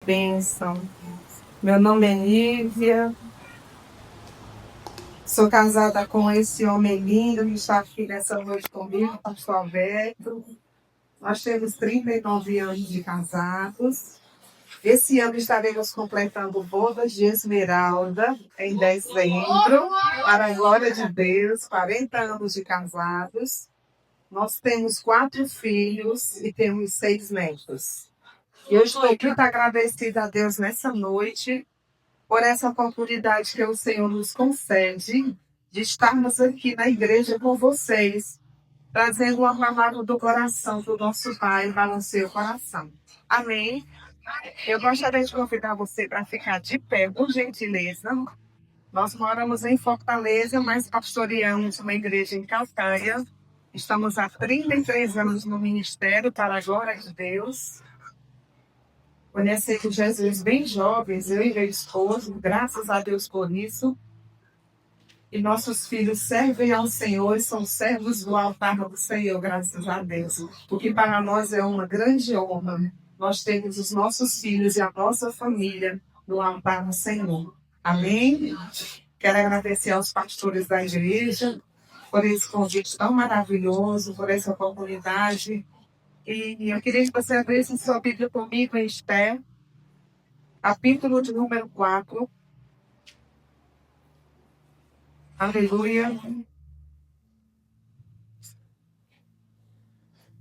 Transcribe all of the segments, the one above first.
Bênção. Meu nome é Lívia. Sou casada com esse homem lindo que está aqui nessa noite comigo, pastor Alberto. Nós temos 39 anos de casados. Esse ano estaremos completando bodas de esmeralda em dezembro, para a glória de Deus, 40 anos de casados. Nós temos 4 filhos e temos 6 netos. E eu estou muito agradecida a Deus nessa noite por essa oportunidade que o Senhor nos concede de estarmos aqui na igreja com vocês, trazendo uma palavra do coração do nosso Pai para o seu coração. Amém? Eu gostaria de convidar você para ficar de pé, por gentileza. Nós moramos em Fortaleza, mas pastoreamos uma igreja em Calcaia. Estamos há 33 anos no ministério, para a glória de Deus. Conhecemos Jesus bem jovens, eu e meu esposo, graças a Deus por isso. E nossos filhos servem ao Senhor e são servos do altar do Senhor, graças a Deus. Porque para nós é uma grande honra. Nós temos os nossos filhos e a nossa família no altar do Senhor. Amém? Quero agradecer aos pastores da igreja por esse convite tão maravilhoso, por essa oportunidade. E eu queria que você abrisse sua Bíblia comigo em Esther, capítulo de número 4. Aleluia.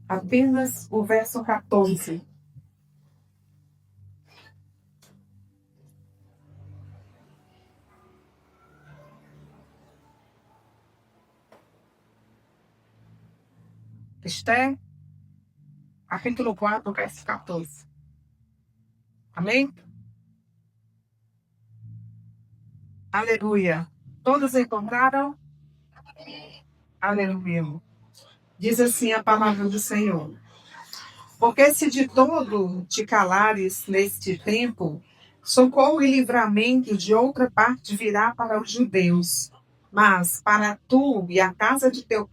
Apenas o verso 14. Esther, capítulo 4, verso 14. Amém? Aleluia. Todos encontraram? Aleluia. Diz assim a palavra do Senhor. Porque se de todo te calares neste tempo, socorro e livramento de outra parte virá para os judeus. Mas tu e a casa de teu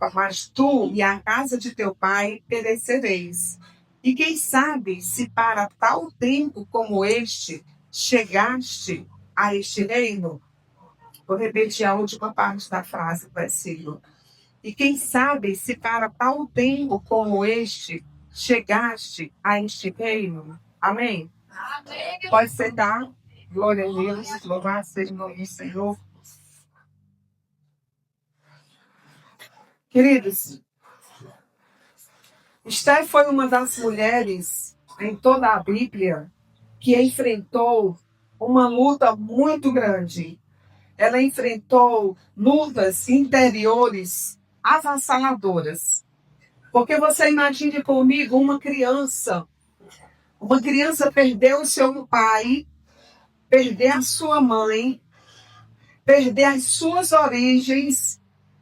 pai perecereis. E quem sabe se para tal tempo como este chegaste a este reino? Vou repetir a última parte da frase do versículo. E quem sabe se para tal tempo como este chegaste a este reino? Amém? Amém. Pode sentar. Glória a Deus. Louvado seja o nome do Senhor. Queridos, Esther foi uma das mulheres em toda a Bíblia que enfrentou uma luta muito grande. Ela enfrentou lutas interiores avassaladoras. Porque você imagine comigo uma criança perdeu o seu pai, perder a sua mãe, perder as suas origens,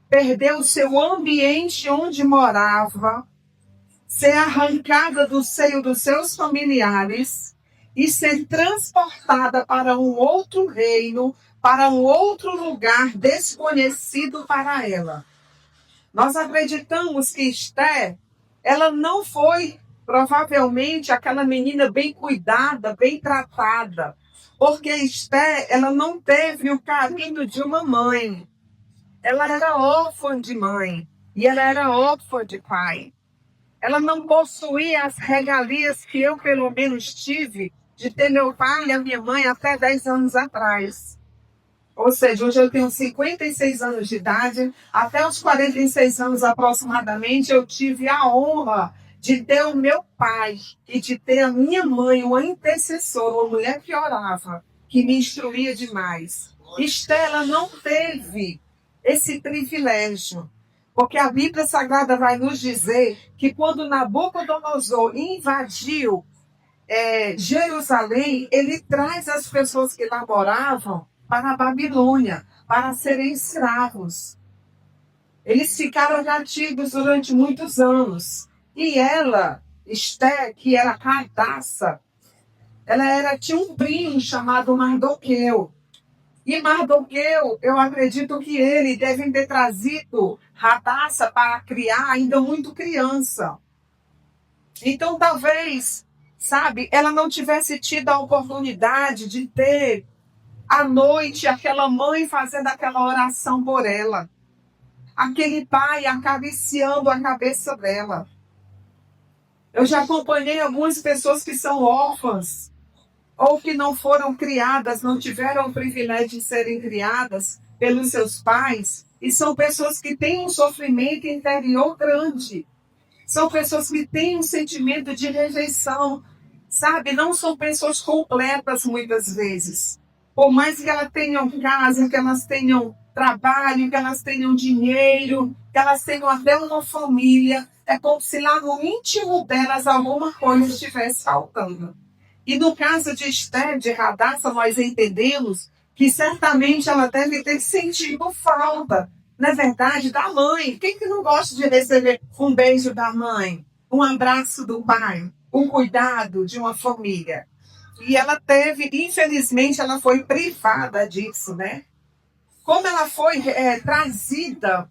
perder o seu ambiente onde morava, ser arrancada do seio dos seus familiares e ser transportada para um outro reino, para um outro lugar desconhecido para ela. Nós acreditamos que Esther, ela não foi provavelmente aquela menina bem cuidada, bem tratada, porque Esther, ela não teve o carinho de uma mãe. Ela era órfã de mãe e ela era órfã de pai. Ela não possuía as regalias que eu, pelo menos, tive de ter meu pai e a minha mãe até 10 anos atrás. Ou seja, hoje eu tenho 56 anos de idade, até os 46 anos aproximadamente, eu tive a honra de ter o meu pai e de ter a minha mãe, uma intercessora, uma mulher que orava, que me instruía demais. Estela não teve esse privilégio, porque a Bíblia Sagrada vai nos dizer que quando Nabucodonosor invadiu Jerusalém, ele traz as pessoas que lá moravam para a Babilônia, para serem escravos. Eles ficaram cativos durante muitos anos. E ela, Esther, que era cardaça, tinha um primo chamado Mardoqueu. E Mardoqueu, eu acredito que ele deve ter trazido Radassa para criar ainda muito criança. Então, talvez sabe, ela não tivesse tido a oportunidade de ter à noite aquela mãe fazendo aquela oração por ela, aquele pai acariciando a cabeça dela. Eu já acompanhei algumas pessoas que são órfãs ou que não foram criadas, não tiveram o privilégio de serem criadas pelos seus pais, e são pessoas que têm um sofrimento interior grande. São pessoas que têm um sentimento de rejeição, sabe? Não são pessoas completas muitas vezes. Por mais que elas tenham casa, que elas tenham trabalho, que elas tenham dinheiro, que elas tenham até uma família, é como se lá no íntimo delas alguma coisa estivesse faltando. E no caso de Esther, de Radassa, nós entendemos que certamente ela deve ter sentido falta, na verdade, da mãe. Quem que não gosta de receber um beijo da mãe, um abraço do pai, um cuidado de uma família? E ela teve, infelizmente, ela foi privada disso, né? Como ela foi trazida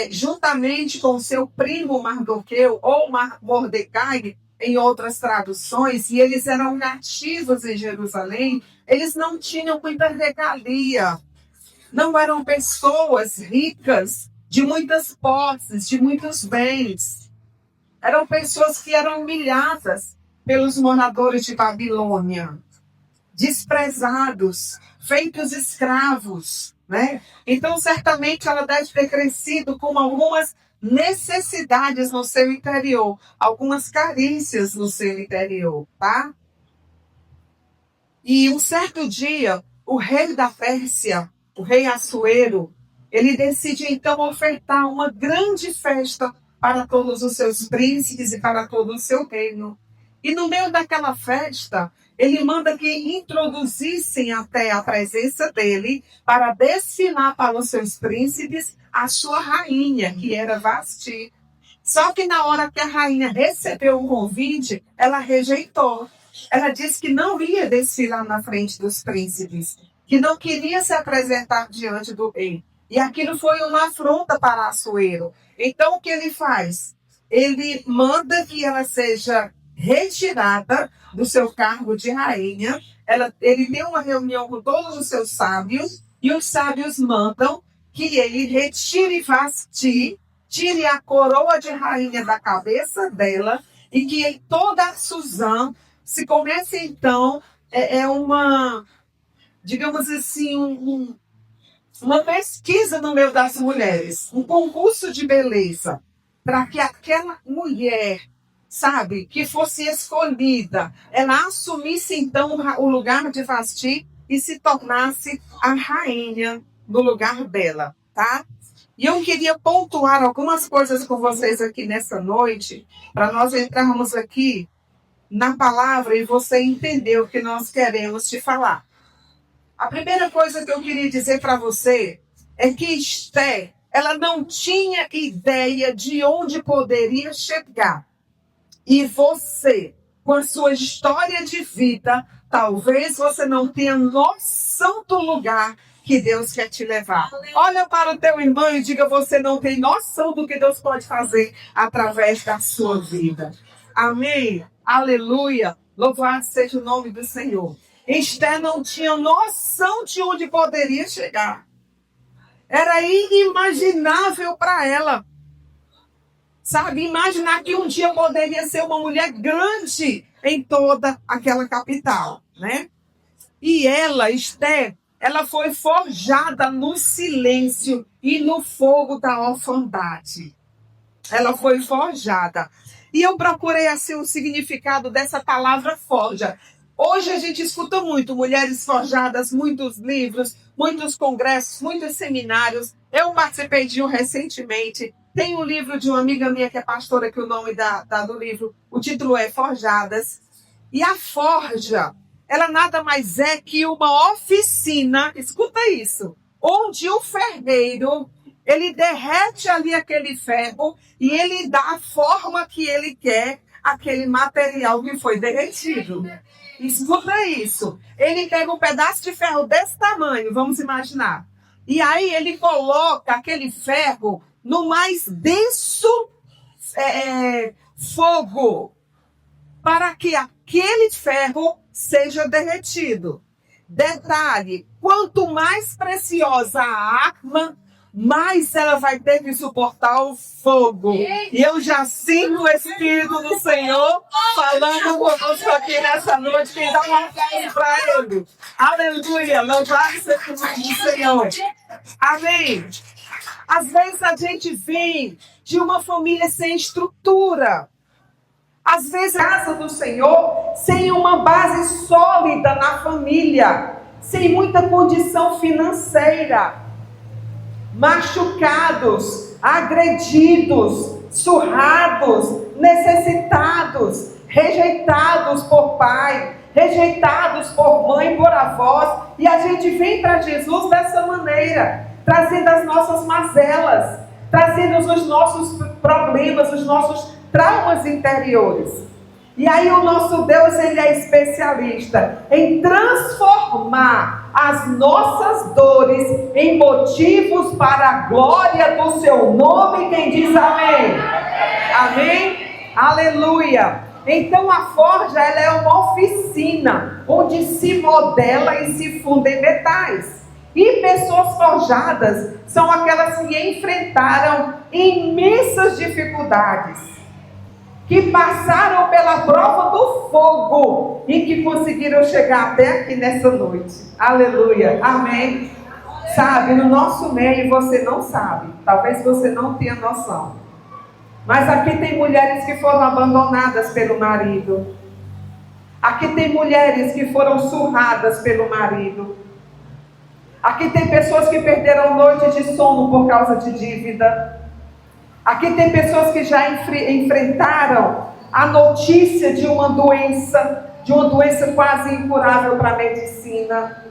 juntamente com seu primo Mardoqueu, ou Mordecai, em outras traduções, e eles eram nativos em Jerusalém, eles não tinham muita regalia, não eram pessoas ricas, de muitas posses, de muitos bens. Eram pessoas que eram humilhadas pelos moradores de Babilônia, desprezados, feitos escravos, né? Então, certamente, ela deve ter crescido com algumas necessidades no seu interior, algumas carícias no seu interior, tá? E um certo dia, o rei da Pérsia, o rei Assuero, ele decide então ofertar uma grande festa para todos os seus príncipes e para todo o seu reino. E no meio daquela festa, ele manda que introduzissem até a presença dele para desfilar para os seus príncipes a sua rainha, que era Vasti. Só que na hora que a rainha recebeu o convite, ela rejeitou. Ela disse que não ia desfilar na frente dos príncipes, que não queria se apresentar diante do rei. E aquilo foi uma afronta para Assuero. Então, o que ele faz? Ele manda que ela seja retirada do seu cargo de rainha. Ele tem uma reunião com todos os seus sábios, e os sábios mandam que ele retire Vasti, tire a coroa de rainha da cabeça dela, e que em toda a Suzã se comece, então, uma, digamos assim, uma pesquisa no meio das mulheres, um concurso de beleza, para que aquela mulher, sabe, que fosse escolhida, ela assumisse, então, o lugar de Vasti e se tornasse a rainha no lugar dela, tá? E eu queria pontuar algumas coisas com vocês aqui nessa noite, para nós entrarmos aqui na palavra e você entender o que nós queremos te falar. A primeira coisa que eu queria dizer para você é que Esther, ela não tinha ideia de onde poderia chegar. E você, com a sua história de vida, talvez você não tenha noção do lugar que Deus quer te levar. Olha para o teu irmão e diga: você não tem noção do que Deus pode fazer através da sua vida. Amém? Aleluia! Louvado seja o nome do Senhor. Esther não tinha noção de onde poderia chegar. Era inimaginável para ela. Sabe, imaginar que um dia poderia ser uma mulher grande em toda aquela capital, né? E ela, Esther, ela foi forjada no silêncio e no fogo da orfandade. Ela foi forjada. E eu procurei assim o significado dessa palavra forja. Hoje a gente escuta muito mulheres forjadas, muitos livros, muitos congressos, muitos seminários. Eu participei de um recentemente. Tem um livro de uma amiga minha que é pastora, que o nome do livro, o título é Forjadas. E a forja, ela nada mais é que uma oficina, escuta isso, onde o ferreiro, ele derrete ali aquele ferro e ele dá a forma que ele quer aquele material que foi derretido. Escuta isso. Ele pega um pedaço de ferro desse tamanho, vamos imaginar. E aí ele coloca aquele ferro no mais denso fogo. para que aquele ferro seja derretido. Detalhe, quanto mais preciosa a arma, mais ela vai ter que suportar o fogo. E eu já sinto o Espírito do Senhor falando conosco aqui nessa noite. Quem dá uma voz para Ele. Aleluia. Louvado seja o nome do Senhor. Amém. Às vezes a gente vem de uma família sem estrutura. Às vezes a casa do Senhor sem uma base sólida na família. Sem muita condição financeira. Machucados, agredidos, surrados, necessitados, rejeitados por pai, rejeitados por mãe, por avós, e a gente vem para Jesus dessa maneira, trazendo as nossas mazelas, trazendo os nossos problemas, os nossos traumas interiores. E aí o nosso Deus, ele é especialista em transformar as nossas dores em motivos para a glória do seu nome. Quem diz amém? Amém? Aleluia! Então a forja, ela é uma oficina onde se modela e se fundem metais. E pessoas forjadas são aquelas que enfrentaram imensas dificuldades, que passaram pela prova do fogo e que conseguiram chegar até aqui nessa noite. Aleluia, amém. Sabe, no nosso meio você não sabe, talvez você não tenha noção, mas aqui tem mulheres que foram abandonadas pelo marido. Aqui tem mulheres que foram surradas pelo marido. Aqui tem pessoas que perderam noite de sono por causa de dívida. Aqui tem pessoas que já enfrentaram a notícia de uma doença quase incurável para a medicina.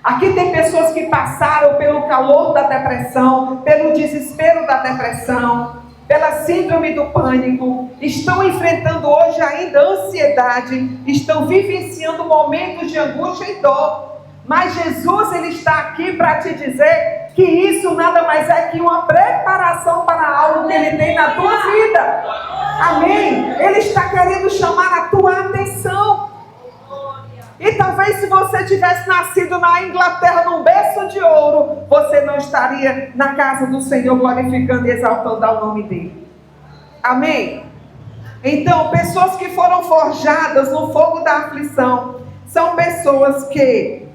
Aqui tem pessoas que passaram pelo calor da depressão, pelo desespero da depressão, pela síndrome do pânico, estão enfrentando hoje ainda ansiedade, estão vivenciando momentos de angústia e dor. Mas Jesus, ele está aqui para te dizer que isso nada mais é que uma preparação para algo que ele tem na tua vida. Amém? Ele está querendo chamar a tua atenção. E talvez se você tivesse nascido na Inglaterra num berço de ouro, você não estaria na casa do Senhor glorificando e exaltando ao nome dele. Amém? Então, pessoas que foram forjadas no fogo da aflição são pessoas que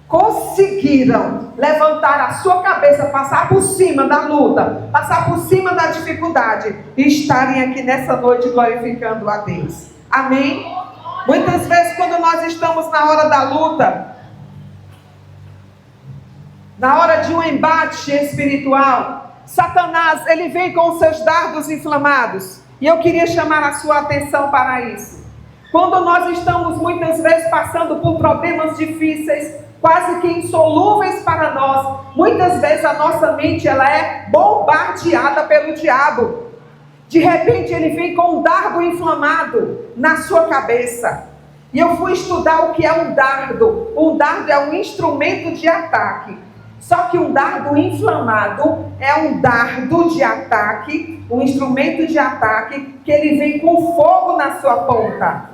conseguiram levantar a sua cabeça, passar por cima da luta, passar por cima da dificuldade e estarem aqui nessa noite glorificando a Deus. Amém? Muitas vezes quando nós estamos na hora da luta, na hora de um embate espiritual, Satanás, ele vem com os seus dardos inflamados. E eu queria chamar a sua atenção para isso. Quando nós estamos muitas vezes passando por problemas difíceis, quase que insolúveis para nós, muitas vezes a nossa mente, ela é bombardeada pelo diabo. De repente ele vem com um dardo inflamado na sua cabeça. E eu fui estudar o que é um dardo. Um dardo é um instrumento de ataque. Só que um dardo inflamado é um dardo de ataque, um instrumento de ataque que ele vem com fogo na sua ponta.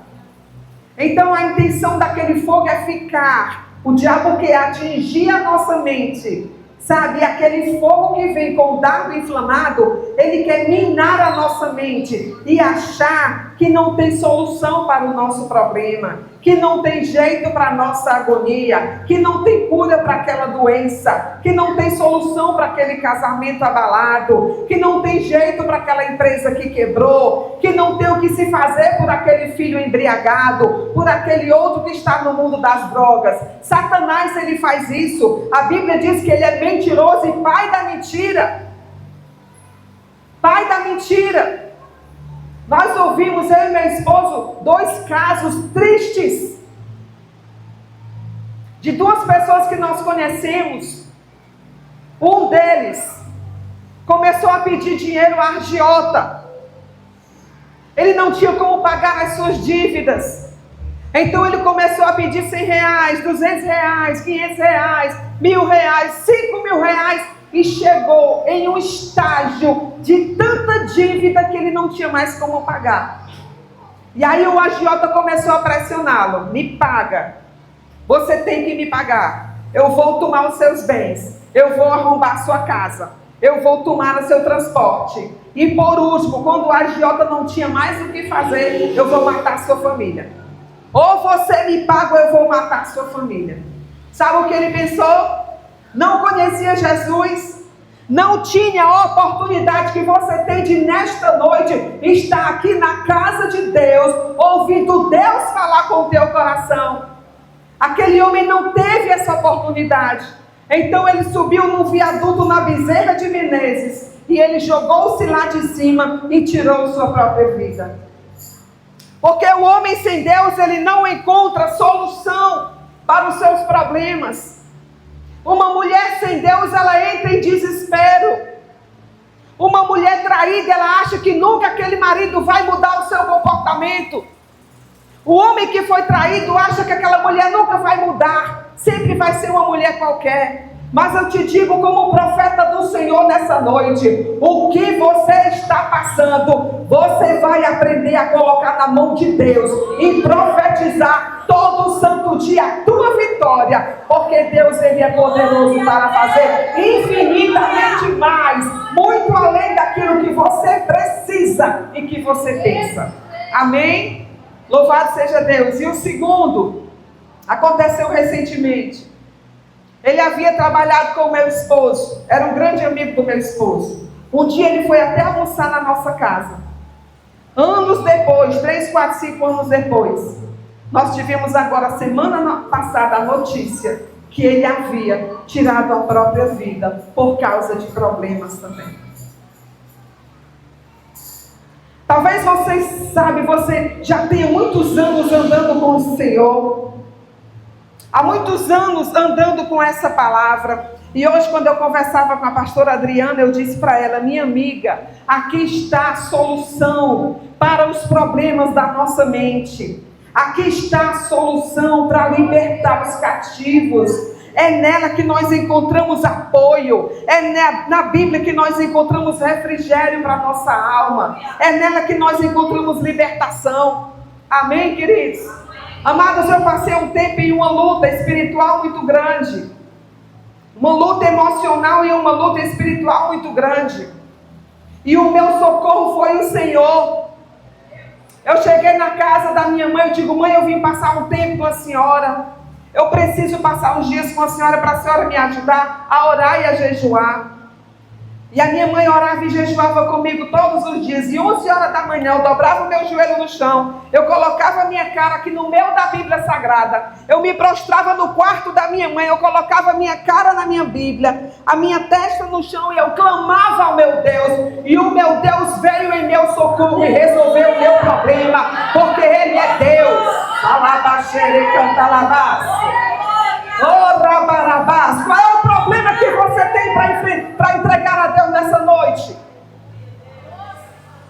Então a intenção daquele fogo é ficar. O diabo quer atingir a nossa mente, sabe? Aquele fogo que vem com o dardo inflamado, ele quer minar a nossa mente e achar que não tem solução para o nosso problema, que não tem jeito para a nossa agonia, que não tem cura para aquela doença, que não tem solução para aquele casamento abalado, que não tem jeito para aquela empresa que quebrou, que não tem o que se fazer por aquele filho embriagado, por aquele outro que está no mundo das drogas. Satanás, ele faz isso. A Bíblia diz que ele é mentiroso e pai da mentira. Pai da mentira. Nós ouvimos, eu e meu esposo, 2 casos tristes de 2 pessoas que nós conhecemos. Um deles começou a pedir dinheiro à agiota. Ele não tinha como pagar as suas dívidas. Então ele começou a pedir R$100, R$200, R$500, R$1.000, R$5.000. E chegou em um estágio de tanta dívida que ele não tinha mais como pagar. E aí o agiota começou a pressioná-lo. Me paga. Você tem que me pagar. Eu vou tomar os seus bens. Eu vou arrombar a sua casa. Eu vou tomar o seu transporte. E por último, quando o agiota não tinha mais o que fazer, eu vou matar a sua família. Ou você me paga ou eu vou matar a sua família. Sabe o que ele pensou? Não conhecia Jesus. Não tinha a oportunidade que você tem de nesta noite estar aqui na casa de Deus, ouvindo Deus falar com o teu coração. Aquele homem não teve essa oportunidade. Então ele subiu num viaduto na Bezerra de Menezes e ele jogou-se lá de cima e tirou sua própria vida. Porque o homem sem Deus, ele não encontra solução para os seus problemas. Uma mulher sem Deus, ela entra em desespero. Uma mulher traída, ela acha que nunca aquele marido vai mudar o seu comportamento. O homem que foi traído acha que aquela mulher nunca vai mudar. Sempre vai ser uma mulher qualquer. Mas eu te digo como profeta do Senhor nessa noite, o que você está passando, você vai aprender a colocar na mão de Deus e profetizar todo santo dia a tua vitória, porque Deus, ele é poderoso para fazer infinitamente mais, muito além daquilo que você precisa e que você pensa. Amém? Louvado seja Deus. E o segundo aconteceu recentemente. Ele havia trabalhado com o meu esposo, era um grande amigo do meu esposo. Um dia ele foi até almoçar na nossa casa. Anos depois, 3, 4, 5 anos depois, nós tivemos agora, semana passada, a notícia que ele havia tirado a própria vida por causa de problemas também. Talvez você já tenha muitos anos andando com o Senhor. Há muitos anos andando com essa palavra. E hoje, quando eu conversava com a pastora Adriana, eu disse para ela: minha amiga, aqui está a solução para os problemas da nossa mente. Aqui está a solução para libertar os cativos. É nela que nós encontramos apoio. É na Bíblia que nós encontramos refrigério para a nossa alma. É nela que nós encontramos libertação. Amém, queridos? Amados, eu passei um tempo em uma luta espiritual muito grande. Uma luta emocional e uma luta espiritual muito grande. E o meu socorro foi o Senhor. Eu cheguei na casa da minha mãe, eu digo: mãe, eu vim passar um tempo com a senhora. Eu preciso passar uns dias com a senhora para a senhora me ajudar a orar e a jejuar. E a minha mãe orava e jejuava comigo todos os dias. E 11 horas da manhã eu dobrava o meu joelho no chão. Eu colocava a minha cara aqui no meio da Bíblia Sagrada. Eu me prostrava no quarto da minha mãe. Eu colocava a minha cara na minha Bíblia, a minha testa no chão, e eu clamava ao meu Deus. E o meu Deus veio em meu socorro e resolveu o meu problema, porque Ele é Deus. Alabaxere cantalabás. Oh, rabarabás. Qual é o problema que você tem para entregar a Deus nessa noite?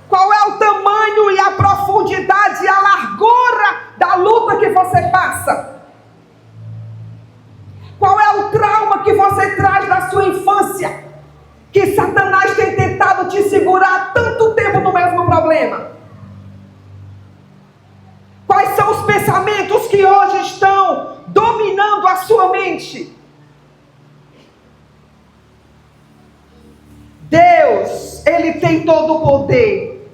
Qual é o tamanho e a profundidade e a largura da luta que você passa? Qual é o trauma que você traz da sua infância, que Satanás tem tentado te segurar há tanto tempo no mesmo problema? Quais são os pensamentos que hoje estão dominando a sua mente? Deus, Ele tem todo o poder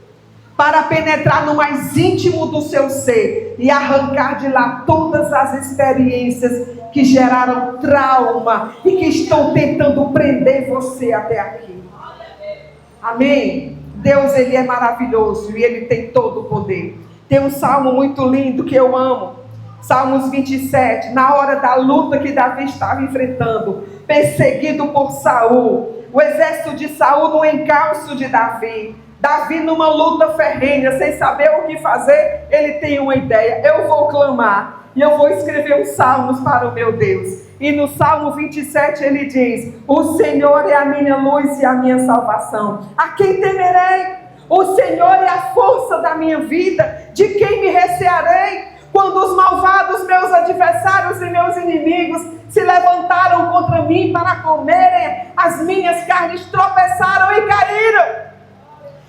para penetrar no mais íntimo do seu ser e arrancar de lá todas as experiências que geraram trauma e que estão tentando prender você até aqui. Amém? Deus, Ele é maravilhoso e Ele tem todo o poder. Tem um salmo muito lindo que eu amo. Salmos 27. Na hora da luta que Davi estava enfrentando, perseguido por Saul. O exército de Saul no encalço de Davi. Davi numa luta ferrenha, sem saber o que fazer, ele tem uma ideia: eu vou clamar e eu vou escrever os salmos para o meu Deus. E no Salmo 27 ele diz: o Senhor é a minha luz e a minha salvação. A quem temerei? O Senhor é a força da minha vida. De quem me recearei? Quando os malvados, meus adversários e meus inimigos, se levantaram contra mim para comerem as minhas carnes, tropeçaram e caíram.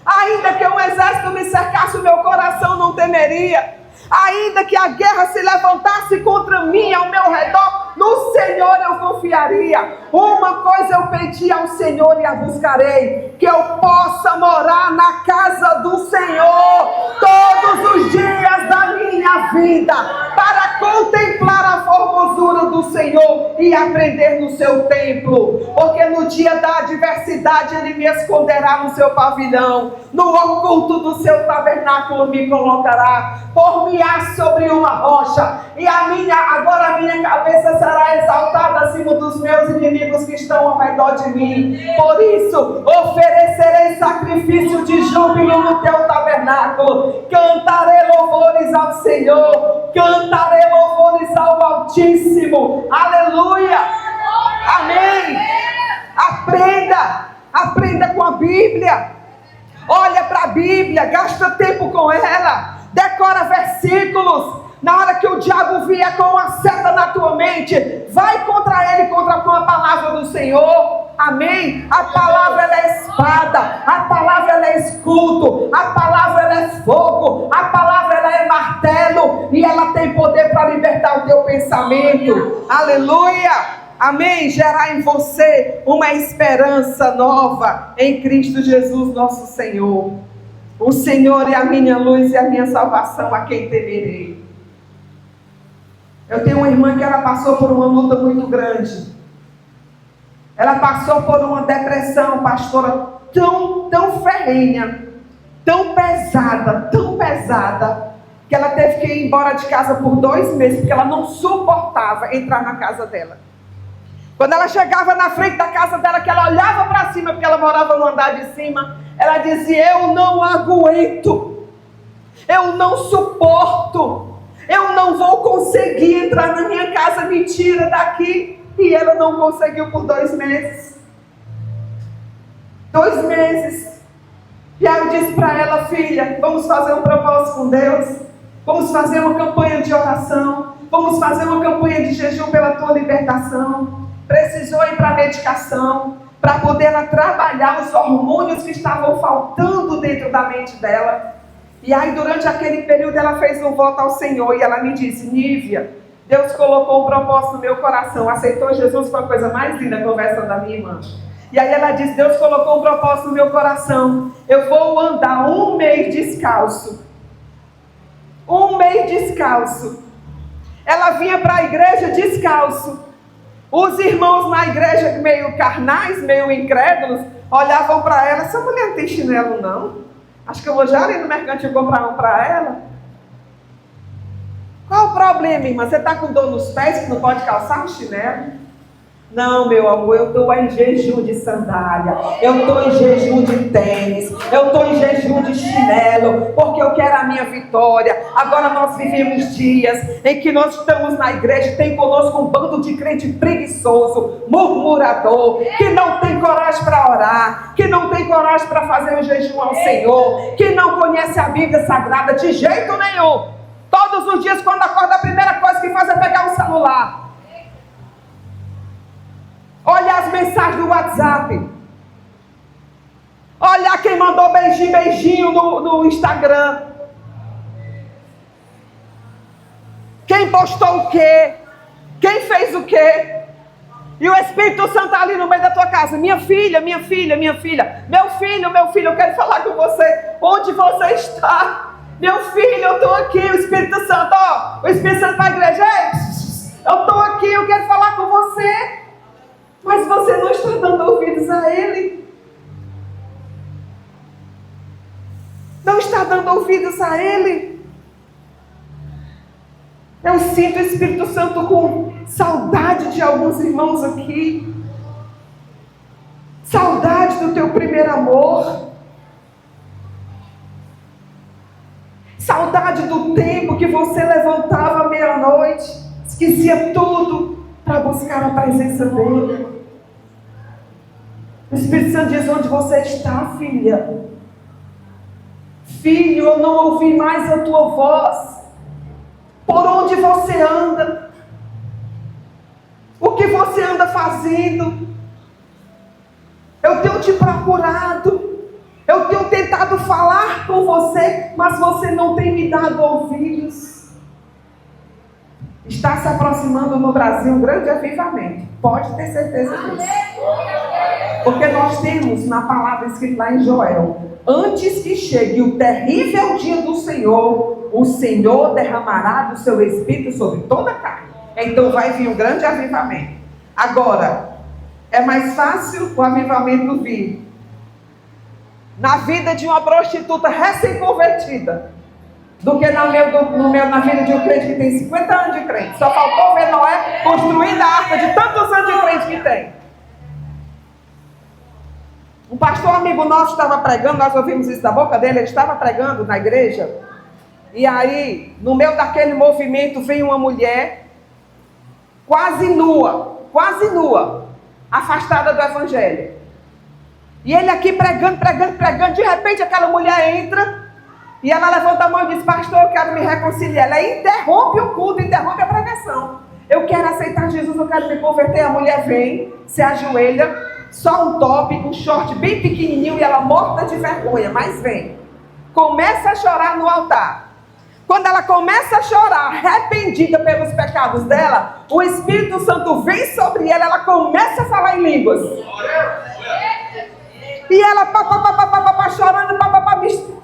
Ainda que um exército me cercasse, o meu coração não temeria. Ainda que a guerra se levantasse contra mim ao meu redor, no Senhor eu confiaria. Uma coisa eu pedi ao Senhor e a buscarei, que eu possa morar na casa do Senhor todos os dias da minha vida, para contemplar a formosura do Senhor e aprender no seu templo. Porque no dia da adversidade Ele me esconderá no seu pavilhão, no oculto do seu tabernáculo me colocará, por-me-á sobre uma rocha, e agora a minha cabeça será exaltada acima dos meus inimigos que estão ao redor de mim. Por isso oferecerei sacrifício de júbilo no teu tabernáculo, cantarei louvores ao Senhor, cantarei louvores ao Altíssimo. Aleluia, amém. Aprenda com a Bíblia. Olha para a Bíblia, gasta tempo com ela, decora versículos. Na hora que o diabo vier com uma seta na tua mente, vai contra ele, com a palavra do Senhor. Amém? A palavra ela é espada, a palavra ela é escudo, a palavra ela é fogo, a palavra ela é martelo, e ela tem poder para libertar o teu pensamento. Aleluia! Amém? Gerar em você uma esperança nova em Cristo Jesus nosso Senhor. O Senhor é a minha luz e a minha salvação, a quem temerei. Eu tenho uma irmã que ela passou por uma luta muito grande. Ela passou por uma depressão, pastora, tão ferrenha, tão pesada, que ela teve que ir embora de casa por 2 meses, porque ela não suportava entrar na casa dela. Quando ela chegava na frente da casa dela, que ela olhava para cima, porque ela morava no andar de cima, ela dizia: eu não aguento, eu não suporto, eu não vou conseguir entrar na minha casa, me tira daqui. E ela não conseguiu por 2 meses. 2 meses. E aí eu disse para ela: filha, vamos fazer um propósito com Deus, vamos fazer uma campanha de oração, vamos fazer uma campanha de jejum pela tua libertação. Precisou ir para a medicação, para poder ela trabalhar os hormônios que estavam faltando dentro da mente dela. E aí durante aquele período ela fez um voto ao Senhor, e ela me disse: Nívia, Deus colocou um propósito no meu coração. Aceitou Jesus, foi a coisa mais linda, a conversa da minha irmã. E aí ela disse: Deus colocou um propósito no meu coração, eu vou andar 1 mês descalço. 1 mês descalço. Ela vinha para a igreja descalço. Os irmãos na igreja, meio carnais, meio incrédulos, olhavam para ela: essa mulher não tem chinelo não? Acho que eu vou já ali no mercantil comprar um para ela. Qual o problema, irmã? Você está com dor nos pés que não pode calçar um chinelo? Não, meu amor, eu estou em jejum de sandália, eu estou em jejum de tênis, eu estou em jejum de chinelo, porque eu quero a minha vitória. Agora nós vivemos dias em que nós estamos na igreja, tem conosco um bando de crente preguiçoso, murmurador, que não tem coragem para orar, que não tem coragem para fazer o jejum ao Senhor, que não conhece a Bíblia Sagrada de jeito nenhum. Todos os dias, quando acorda, a primeira coisa que faz é pegar o celular, olhar as mensagens do WhatsApp, olhar quem mandou beijinho no Instagram, quem postou o quê, quem fez o quê. E o Espírito Santo está ali no meio da tua casa: minha filha, meu filho, eu quero falar com você. Onde você está? Meu filho, eu estou aqui. O Espírito Santo, o Espírito Santo para a igreja: eu estou aqui, eu quero falar com você. Mas você não está dando ouvidos a Ele. Não está dando ouvidos a Ele. Eu sinto o Espírito Santo com saudade de alguns irmãos aqui. Saudade do teu primeiro amor. Saudade do tempo que você levantava à meia-noite, esquecia tudo para buscar a presença dEle. O Espírito Santo diz: onde você está, filha? Filho, eu não ouvi mais a tua voz. Por onde você anda? O que você anda fazendo? Eu tenho te procurado, eu Eu tenho tentado falar com você, mas você não tem me dado ouvidos. Está se aproximando no Brasil um grande avivamento. Pode ter certeza disso. Porque nós temos na palavra escrita lá em Joel: antes que chegue o terrível dia do Senhor, o Senhor derramará do seu Espírito sobre toda a carne. Então vai vir um grande avivamento. Agora, é mais fácil o avivamento vir na vida de uma prostituta recém-convertida do que na vida de um crente que tem 50 anos de crente. Só faltou ver Noé construindo a arca de tantos anos de crente que tem. Um pastor amigo nosso estava pregando, nós ouvimos isso da boca dele, ele estava pregando na igreja, e aí, no meio daquele movimento, vem uma mulher quase nua, afastada do evangelho. E ele aqui pregando, de repente aquela mulher entra, e ela levanta a mão e diz: pastor, eu quero me reconciliar. Ela interrompe o culto, interrompe a pregação. Eu quero aceitar Jesus, eu quero me converter. A mulher vem, se ajoelha, só um top, um short bem pequenininho, e ela morta de vergonha, mas vem. Começa a chorar no altar. Quando ela começa a chorar, arrependida pelos pecados dela, o Espírito Santo vem sobre ela, ela começa a falar em línguas. E ela chorando,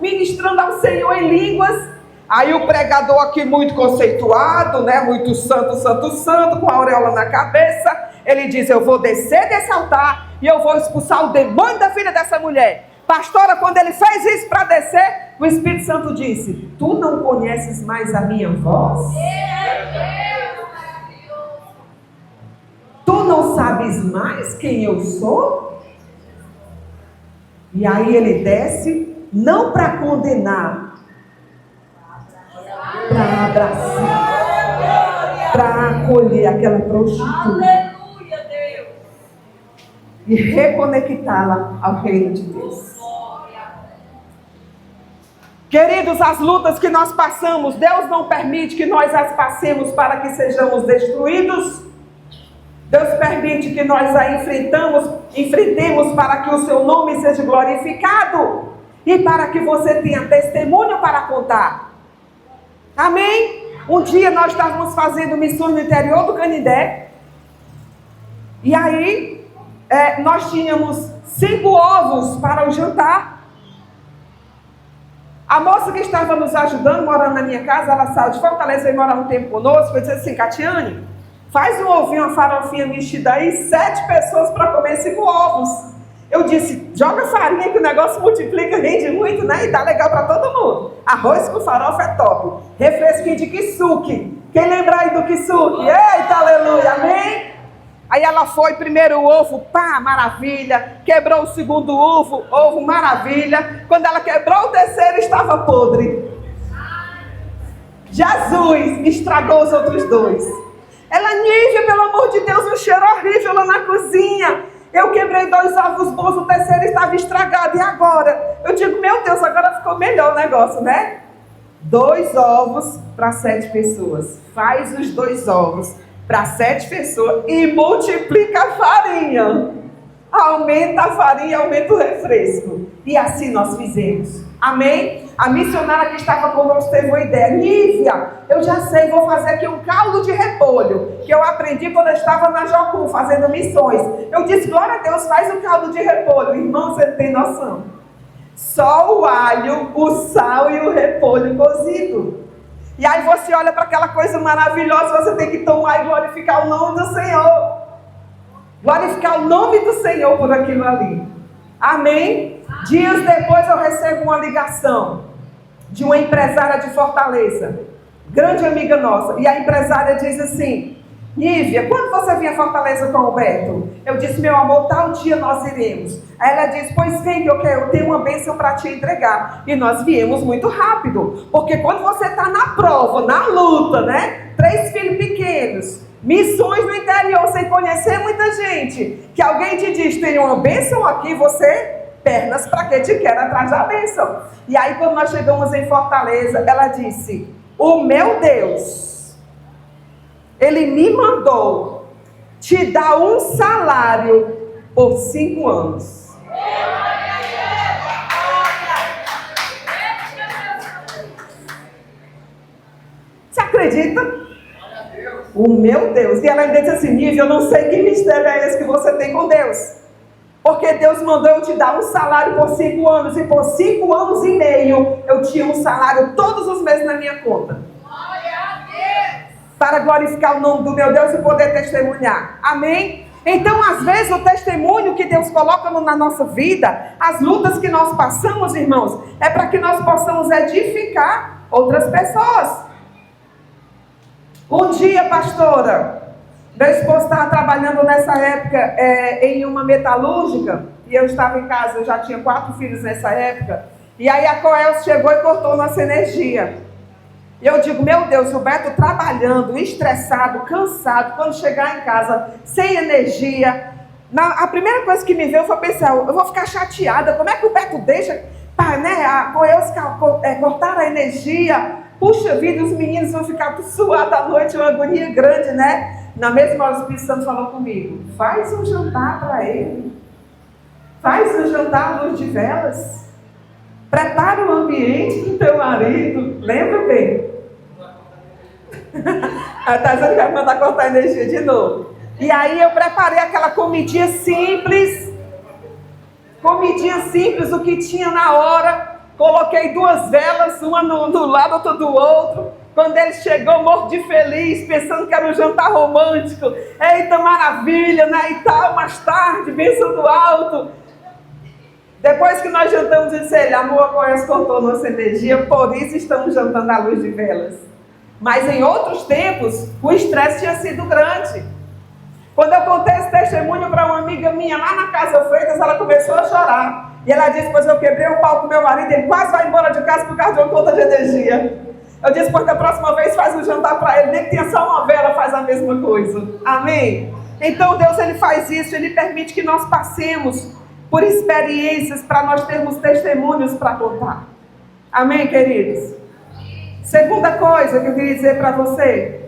ministrando ao Senhor em línguas. Aí o pregador aqui muito conceituado, né? Muito santo, com a auréola na cabeça. Ele diz: eu vou descer desse altar e eu vou expulsar o demônio da filha dessa mulher. Pastora, quando ele fez isso para descer, o Espírito Santo disse: tu não conheces mais a minha voz? Tu não sabes mais quem eu sou? E aí ele desce, não para condenar, para abraçar, para acolher aquela prostituta e reconectá-la ao reino de Deus. Queridos, as lutas que nós passamos, Deus não permite que nós as passemos para que sejamos destruídos. Deus permite que nós a enfrentemos para que o seu nome seja glorificado e para que você tenha testemunho para contar. Amém? Um dia nós estávamos fazendo missões no interior do Canindé, e aí nós tínhamos 5 ovos para o jantar. A moça que estava nos ajudando, morando na minha casa, ela saiu de Fortaleza e morar um tempo conosco, eu disse assim: Catiane, faz um ovinho, uma farofinha mexida aí, 7 pessoas para comer 5 ovos. Eu disse: joga farinha que o negócio multiplica, rende muito, né? E dá legal para todo mundo. Arroz com farofa é top. Refresquinho de kisuke. Quem lembra aí do kisuke? Eita, aleluia, amém? Aí ela foi, primeiro o ovo, pá, maravilha. Quebrou o segundo ovo, maravilha. Quando ela quebrou o terceiro, estava podre. Jesus estragou os outros 2. Ela: Nívia, pelo amor de Deus, um cheiro horrível lá na cozinha. Eu quebrei 2 ovos bons, o terceiro estava estragado, e agora? Eu digo: meu Deus, agora ficou melhor o negócio, né? 2 ovos para 7 pessoas. Faz os 2 ovos para 7 pessoas e multiplica a farinha. Aumenta a farinha, aumenta o refresco. E assim nós fizemos. Amém? A missionária que estava conosco teve uma ideia: Nívia, eu já sei, vou fazer aqui um caldo de repolho, que eu aprendi quando eu estava na Jocum, fazendo missões. Eu disse: glória a Deus, faz um caldo de repolho. Irmão, você não tem noção. Só o alho, o sal e o repolho cozido. E aí você olha para aquela coisa maravilhosa, você tem que tomar e glorificar o nome do Senhor. Glorificar o nome do Senhor por aquilo ali. Amém? Dias depois eu recebo uma ligação de uma empresária de Fortaleza, grande amiga nossa. E a empresária diz assim: Nívia, quando você vinha a Fortaleza com o Beto? Eu disse: meu amor, tal dia nós iremos. Aí ela disse: pois vem que eu tenho uma bênção para te entregar. E nós viemos muito rápido, porque quando você está na prova, na luta, né? 3 filhos pequenos, missões no interior, sem conhecer muita gente, que alguém te diz: tem uma bênção aqui, você... pernas para que te quer atrás da bênção. E aí quando nós chegamos em Fortaleza, ela disse: o meu Deus, Ele me mandou te dar um salário por 5 anos. acredita? O meu Deus. E ela ainda disse assim: Nívia, eu não sei que mistério é esse que você tem com Deus. Porque Deus mandou eu te dar um salário por 5 anos. E por 5 anos e meio eu tinha um salário todos os meses na minha conta. Glória a Deus! Para glorificar o nome do meu Deus e poder testemunhar. Amém? Então, às vezes, o testemunho que Deus coloca na nossa vida, as lutas que nós passamos, irmãos, é para que nós possamos edificar outras pessoas. Um dia, pastora, meu esposo estava trabalhando nessa época em uma metalúrgica, e eu estava em casa, eu já tinha 4 filhos nessa época, e aí a Coelce chegou e cortou nossa energia. E eu digo, meu Deus, o Beto trabalhando, estressado, cansado, quando chegar em casa, sem energia, a primeira coisa que me veio foi pensar, eu vou ficar chateada, como é que o Beto deixa, a Coelce cortar a energia? Puxa vida, os meninos vão ficar suados à noite, uma agonia grande, né? Na mesma hora o Espírito Santo falou comigo, faz um jantar para ele, faz um jantar à luz de velas, prepara o ambiente para o teu marido, lembra bem? Está dizendo que vai mandar cortar a energia de novo. E aí eu preparei aquela comidinha simples, o que tinha na hora. Coloquei 2 velas, uma do lado, outra do outro. Quando ele chegou, morto de feliz, pensando que era um jantar romântico. Eita, maravilha, né? E tal, mais tarde, bênção do alto. Depois que nós jantamos, eu disse a ele, amor, a Coelce cortou nossa energia, por isso estamos jantando à luz de velas. Mas em outros tempos, o estresse tinha sido grande. Quando eu contei esse testemunho para uma amiga minha lá na Casa Freitas, ela começou a chorar. E ela disse, pois eu quebrei o pau com meu marido, ele quase vai embora de casa por causa de uma conta de energia. Eu disse, pois da próxima vez faz um jantar para ele, nem que tenha só uma vela, faz a mesma coisa. Amém? Então Deus, ele faz isso, ele permite que nós passemos por experiências para nós termos testemunhos para contar. Amém, queridos? Segunda coisa que eu queria dizer para você.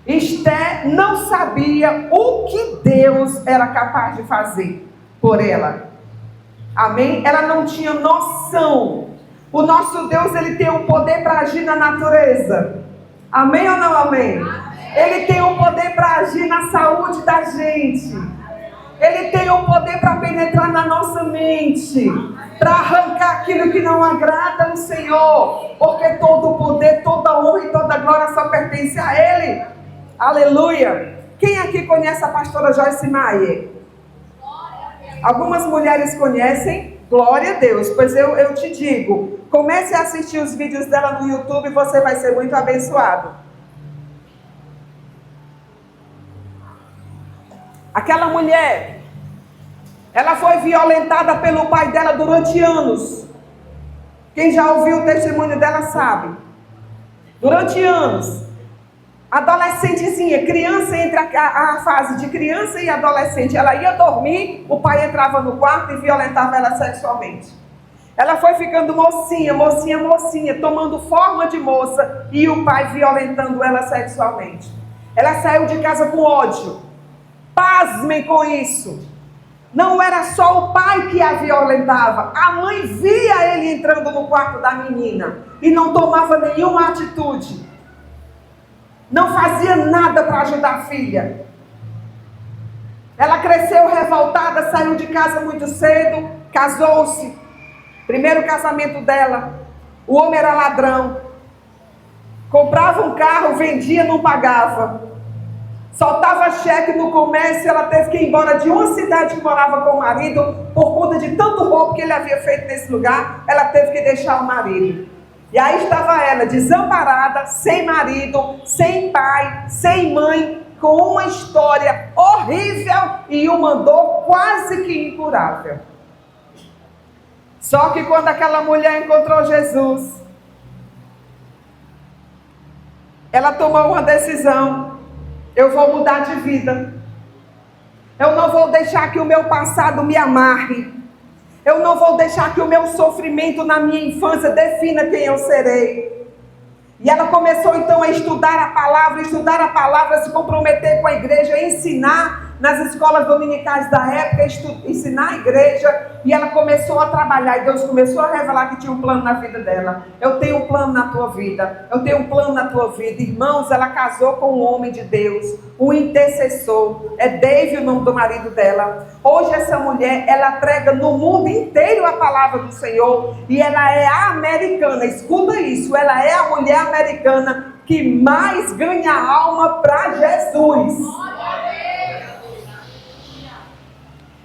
Esté não sabia o que Deus era capaz de fazer por ela. Amém? Ela não tinha noção. O nosso Deus, ele tem o poder para agir na natureza. Amém ou não amém? Ele tem o poder para agir na saúde da gente. Ele tem o poder para penetrar na nossa mente, para arrancar aquilo que não agrada ao Senhor, porque todo o poder, toda honra e toda glória só pertence a Ele. Aleluia! Quem aqui conhece a pastora Joyce Meyer? Algumas mulheres conhecem, glória a Deus, pois eu te digo, comece a assistir os vídeos dela no YouTube e você vai ser muito abençoado. Aquela mulher, ela foi violentada pelo pai dela durante anos. Quem já ouviu o testemunho dela sabe. Durante anos. Adolescentezinha, criança, entre a fase de criança e adolescente, ela ia dormir, o pai entrava no quarto e violentava ela sexualmente. Ela foi ficando mocinha, tomando forma de moça e o pai violentando ela sexualmente. Ela saiu de casa com ódio. Pasmem com isso. Não era só o pai que a violentava, a mãe via ele entrando no quarto da menina e não tomava nenhuma atitude. Não fazia nada para ajudar a filha. Ela cresceu revoltada, saiu de casa muito cedo, casou-se. Primeiro casamento dela, o homem era ladrão. Comprava um carro, vendia, não pagava. Soltava cheque no comércio, ela teve que ir embora de uma cidade que morava com o marido, por conta de tanto roubo que ele havia feito nesse lugar, ela teve que deixar o marido. E aí estava ela, desamparada, sem marido, sem pai, sem mãe, com uma história horrível e uma dor quase que incurável. Só que quando aquela mulher encontrou Jesus, ela tomou uma decisão. Eu vou mudar de vida. Eu não vou deixar que o meu passado me amarre. Eu não vou deixar que o meu sofrimento na minha infância defina quem eu serei. E ela começou então a estudar a palavra, se comprometer com a igreja, ensinar nas escolas dominicais da época, ensinar a igreja, e ela começou a trabalhar, e Deus começou a revelar que tinha um plano na vida dela. Eu tenho um plano na tua vida, eu tenho um plano na tua vida. Irmãos, ela casou com um homem de Deus, um intercessor, é David o nome do marido dela. Hoje essa mulher, ela prega no mundo inteiro a palavra do Senhor, e ela é a americana, escuta isso, ela é a mulher americana que mais ganha alma para Jesus.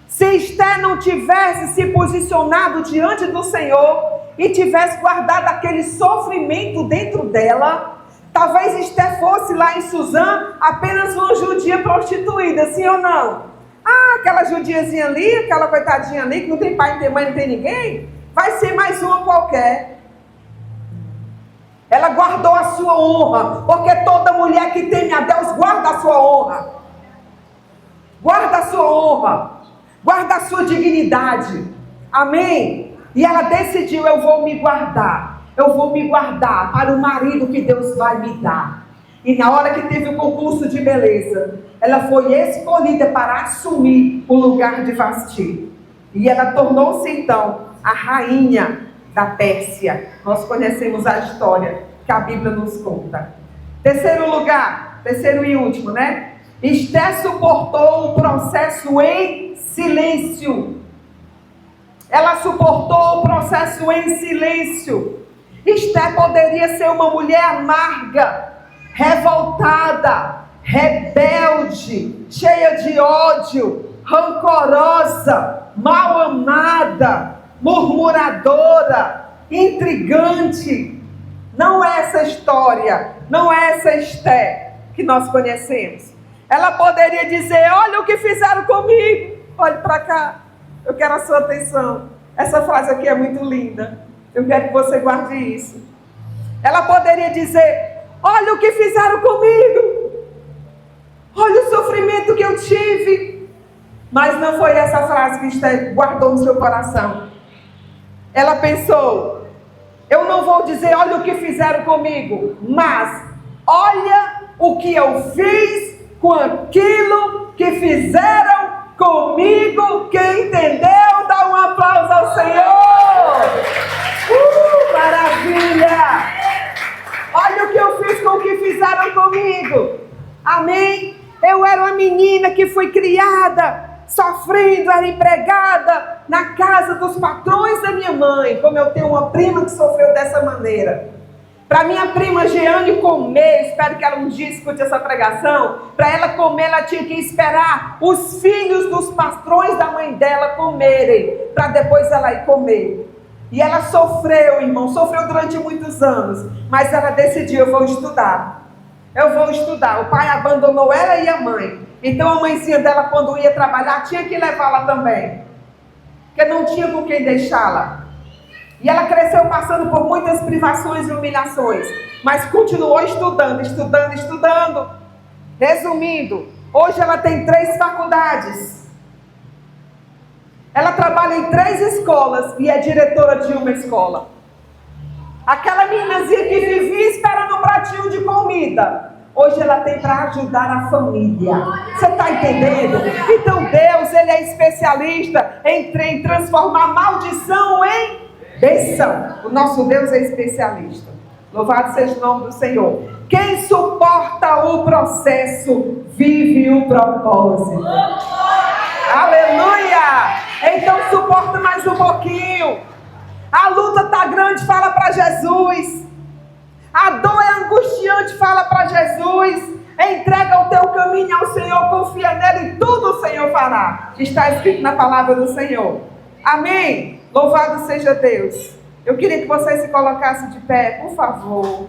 Se Esther não tivesse se posicionado diante do Senhor e tivesse guardado aquele sofrimento dentro dela, talvez Esther fosse lá em Suzã apenas uma judia prostituída, sim ou não? Ah, aquela judiazinha ali, aquela coitadinha ali que não tem pai, não tem mãe, não tem ninguém, vai ser mais uma qualquer. Ela guardou a sua honra, porque toda mulher que teme a Deus guarda a sua honra. Guarda a sua honra. Guarda a sua dignidade. Amém? E ela decidiu, eu vou me guardar. Eu vou me guardar para o marido que Deus vai me dar. E na hora que teve o concurso de beleza, ela foi escolhida para assumir o lugar de Vasti. E ela tornou-se então a rainha da Pérsia. Nós conhecemos a história que a Bíblia nos conta. Terceiro lugar, terceiro e último, né? Esther suportou o processo em silêncio. Ela suportou o processo em silêncio. Esther poderia ser uma mulher amarga, revoltada, rebelde, cheia de ódio, rancorosa, mal amada, murmuradora, intrigante. Não é essa história, não é essa Esther que nós conhecemos. Ela poderia dizer, olha o que fizeram comigo, olhe para cá, eu quero a sua atenção. Essa frase aqui é muito linda, eu quero que você guarde isso. Ela poderia dizer, olha o que fizeram comigo, olha o sofrimento que eu tive. Mas não foi essa frase que Esther guardou no seu coração. Ela pensou, eu não vou dizer olha o que fizeram comigo, mas olha o que eu fiz com aquilo que fizeram comigo. Quem entendeu, dá um aplauso ao Senhor. Maravilha! Olha o que eu fiz com o que fizeram comigo. Amém? Eu era uma menina que foi criada sofrendo, era empregada na casa dos patrões da minha mãe. Como eu tenho uma prima que sofreu dessa maneira. Para minha prima Jeane comer, espero que ela um dia escute essa pregação, para ela comer, ela tinha que esperar os filhos dos patrões da mãe dela comerem, para depois ela ir comer. E ela sofreu, irmão, sofreu durante muitos anos, mas ela decidiu, eu vou estudar. Eu vou estudar. O pai abandonou ela e a mãe. Então a mãezinha dela, quando ia trabalhar, tinha que levá-la também. Porque não tinha com quem deixá-la. E ela cresceu passando por muitas privações e humilhações. Mas continuou estudando. Resumindo, hoje ela tem 3 faculdades. Ela trabalha em 3 escolas e é diretora de uma escola. Aquela meninazinha que vivia esperando um pratinho de comida, hoje ela tem para ajudar a família. Você está entendendo? Então Deus, Ele é especialista em transformar maldição em bênção. O nosso Deus é especialista. Louvado seja o nome do Senhor. Quem suporta o processo, vive o propósito. Aleluia! Então suporta mais um pouquinho. A luta está grande, fala para Jesus. A dor é angustiante, fala para Jesus. Entrega o teu caminho ao Senhor, confia nele e tudo o Senhor fará. Está escrito na palavra do Senhor. Amém? Louvado seja Deus. Eu queria que você se colocasse de pé, por favor.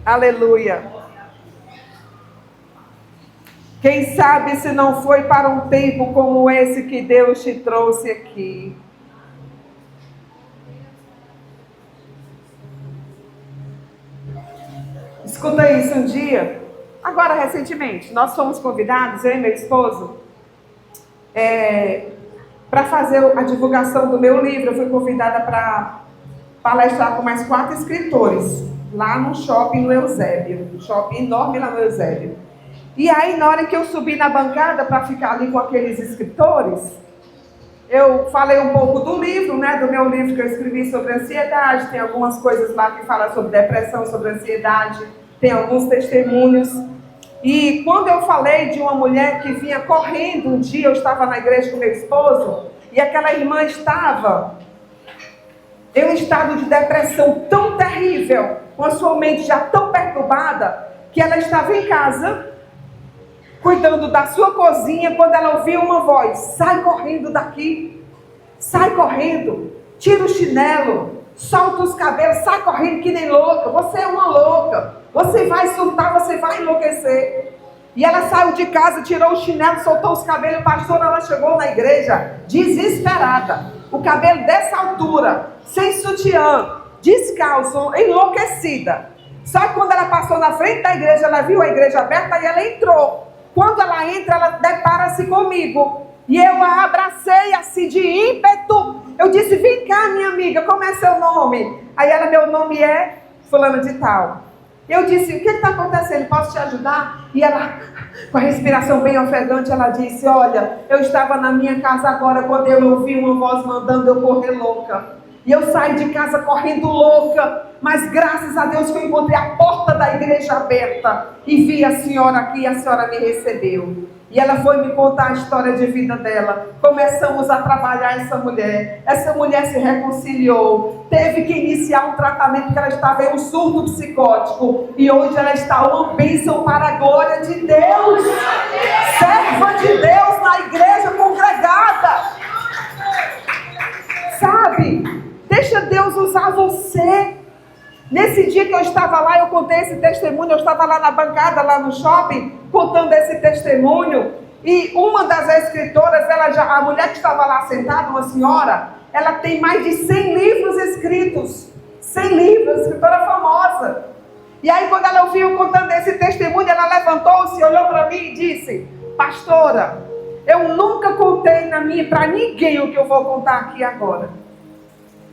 Aleluia. Quem sabe se não foi para um tempo como esse que Deus te trouxe aqui. Escuta isso, um dia, agora recentemente, nós fomos convidados, eu e meu esposo, para fazer a divulgação do meu livro. Eu fui convidada para palestrar com mais 4 escritores, lá no shopping no Eusébio, um shopping enorme lá no Eusébio. E aí, na hora que eu subi na bancada para ficar ali com aqueles escritores, eu falei um pouco do livro, né? Do meu livro que eu escrevi sobre ansiedade. Tem algumas coisas lá que falam sobre depressão, sobre ansiedade. Tem alguns testemunhos. E quando eu falei de uma mulher que vinha correndo, um dia eu estava na igreja com meu esposo, e aquela irmã estava em um estado de depressão tão terrível, com a sua mente já tão perturbada, que ela estava em casa, cuidando da sua cozinha, quando ela ouviu uma voz: sai correndo daqui, sai correndo, tira o chinelo, solta os cabelos, sai correndo que nem louca, você é uma louca, você vai surtar, você vai enlouquecer. E ela saiu de casa, tirou o chinelo, soltou os cabelos. Pastora, ela chegou na igreja desesperada, o cabelo dessa altura, sem sutiã, descalço, enlouquecida. Só que quando ela passou na frente da igreja, ela viu a igreja aberta e ela entrou. Quando ela entra, ela depara-se comigo. E eu a abracei assim de ímpeto. Eu disse: vem cá, minha amiga, como é seu nome? Aí ela: meu nome é fulana de tal. Eu disse: o que está acontecendo? Posso te ajudar? E ela, com a respiração bem ofegante, ela disse: olha, eu estava na minha casa agora, quando eu ouvi uma voz mandando eu correr louca. E eu saí de casa correndo louca, mas graças a Deus que eu encontrei a porta da igreja aberta e vi a senhora aqui e a senhora me recebeu. E ela foi me contar a história de vida dela. Começamos a trabalhar essa mulher. Essa mulher se reconciliou. Teve que iniciar um tratamento porque ela estava em um surto psicótico. E hoje ela está uma bênção para a glória de Deus. Serva de Deus na igreja congregada. Sabe? Deixa Deus usar você. Nesse dia que eu estava lá, eu contei esse testemunho. Eu estava lá na bancada, lá no shopping, contando esse testemunho. E uma das escritoras, a mulher que estava lá sentada, uma senhora, ela tem mais de 100 livros escritos. 100 livros, escritora famosa. E aí, quando ela ouviu contando esse testemunho, ela levantou-se, olhou para mim e disse: pastora, eu nunca contei para ninguém o que eu vou contar aqui agora.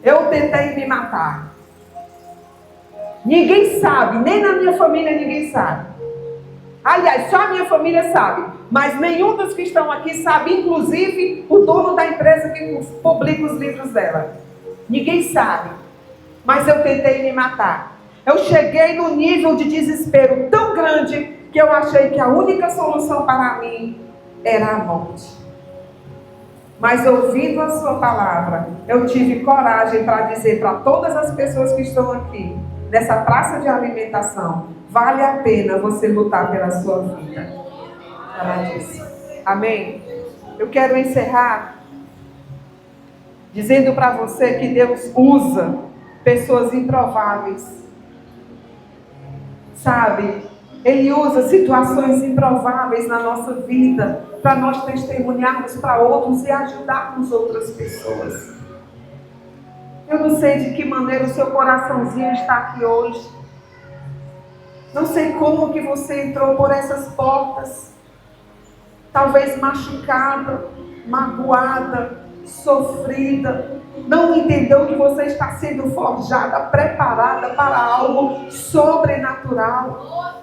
Eu tentei me matar. Ninguém sabe, nem na minha família ninguém sabe. Aliás, só a minha família sabe, mas nenhum dos que estão aqui sabe, inclusive o dono da empresa que publica os livros dela. Ninguém sabe, mas eu tentei me matar. Eu cheguei num nível de desespero tão grande que eu achei que a única solução para mim era a morte. Mas ouvindo a sua palavra, eu tive coragem para dizer para todas as pessoas que estão aqui, nessa praça de alimentação: vale a pena você lutar pela sua vida. Ela disse. Amém? Eu quero encerrar dizendo para você que Deus usa pessoas improváveis. Sabe? Ele usa situações improváveis na nossa vida para nós testemunharmos para outros e ajudarmos outras pessoas. Eu não sei de que maneira o seu coraçãozinho está aqui hoje. Não sei como que você entrou por essas portas. Talvez machucada, magoada, sofrida. Não entendeu que você está sendo forjada, preparada para algo sobrenatural.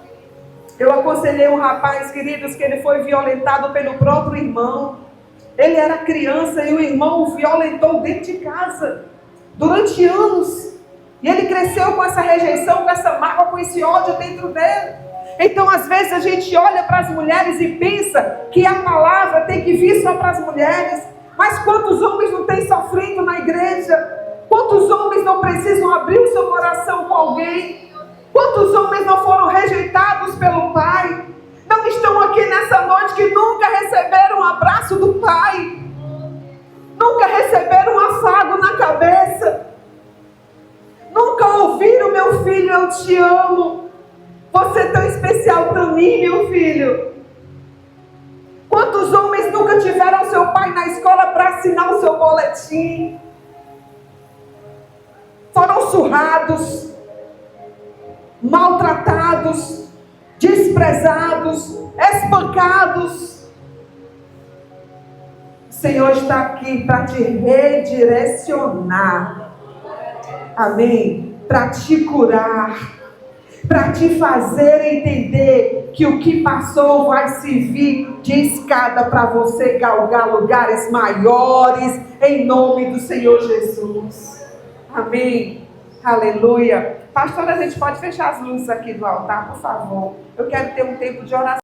Eu aconselhei um rapaz, queridos, que ele foi violentado pelo próprio irmão. Ele era criança e o irmão o violentou dentro de casa. Durante anos. E ele cresceu com essa rejeição, com essa mágoa, com esse ódio dentro dele. Então, às vezes, a gente olha para as mulheres e pensa que a palavra tem que vir só para as mulheres. Mas quantos homens não têm sofrido na igreja? Quantos homens não precisam abrir o seu coração com alguém? Quantos homens não foram rejeitados pelo Pai? Não estão aqui nessa noite que nunca receberam um abraço do Pai. Nunca receberam um afago na cabeça. Nunca ouviram: meu filho, eu te amo. Você é tão especial para mim, meu filho. Quantos homens nunca tiveram seu pai na escola para assinar o seu boletim? Foram surrados, maltratados, desprezados, espancados. O Senhor está aqui para te redirecionar. Amém? Para te curar, para te fazer entender que o que passou vai servir de escada para você galgar lugares maiores, em nome do Senhor Jesus. Amém. Aleluia. Pastor, a gente pode fechar as luzes aqui do altar, por favor. Eu quero ter um tempo de oração.